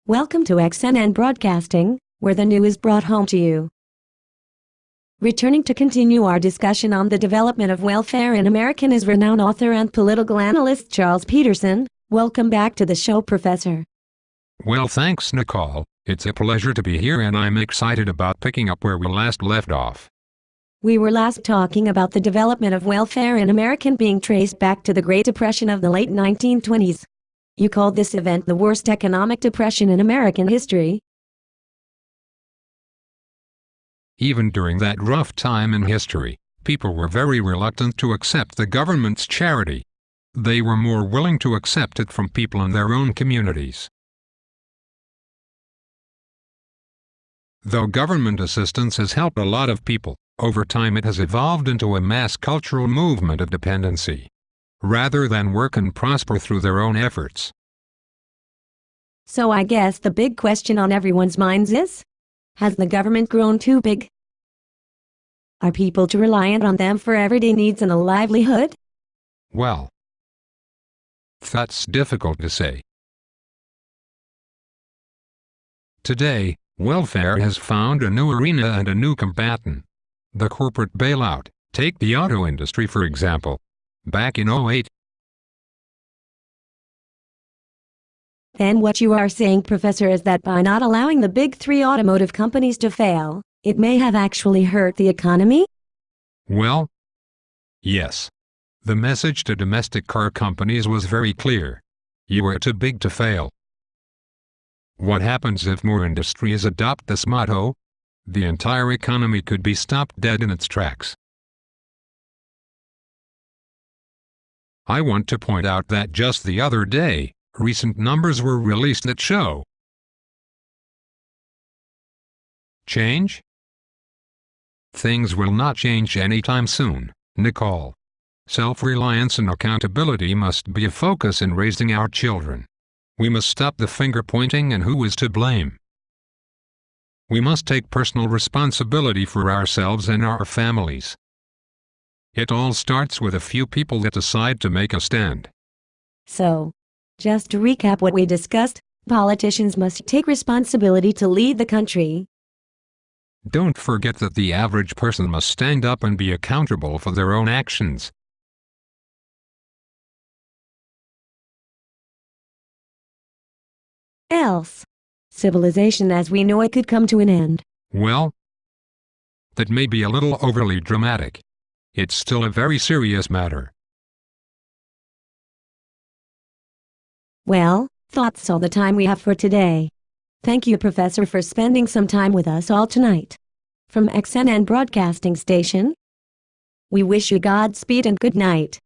Welcome to XNN Broadcasting, where the news is brought home to you. Returning to continue our discussion on the development of welfare in America is renowned author and political analyst Charles Peterson. Welcome back to the show, Professor. Well, thanks, Nicole. It's a pleasure to be here, and I'm excited about picking up where we last left off. We were last talking about the development of welfare in America being traced back to the Great Depression of the late 1920s. You called this event the worst economic depression in American history. Even during that rough time in history, people were very reluctant to accept the government's charity. They were more willing to accept it from people in their own communities. Though government assistance has helped a lot of people, over time it has evolved into a mass cultural movement of dependency, rather than work and prosper through their own efforts. So I guess the big question on everyone's minds is, has the government grown too big? Are people too reliant on them for everyday needs and a livelihood? Well, that's difficult to say. Today, welfare has found a new arena and a new combatant: the corporate bailout. Take the auto industry, for example. Back in 2008. Then what you are saying, Professor, is that by not allowing the big three automotive companies to fail, it may have actually hurt the economy? Well, yes. The message to domestic car companies was very clear. You are too big to fail. What happens if more industries adopt this motto? The entire economy could be stopped dead in its tracks. I want to point out that just the other day, recent numbers were released that show change? Things will not change anytime soon, Nicole. Self-reliance and accountability must be a focus in raising our children. We must stop the finger-pointing and who is to blame. We must take personal responsibility for ourselves and our families. It all starts with a few people that decide to make a stand. So, just to recap what we discussed, politicians must take responsibility to lead the country. Don't forget that the average person must stand up and be accountable for their own actions. Else, civilization as we know it could come to an end. Well, that may be a little overly dramatic. It's still a very serious matter. Well, that's all the time we have for today. Thank you, Professor, for spending some time with us all tonight. From XNN Broadcasting Station, we wish you Godspeed and good night.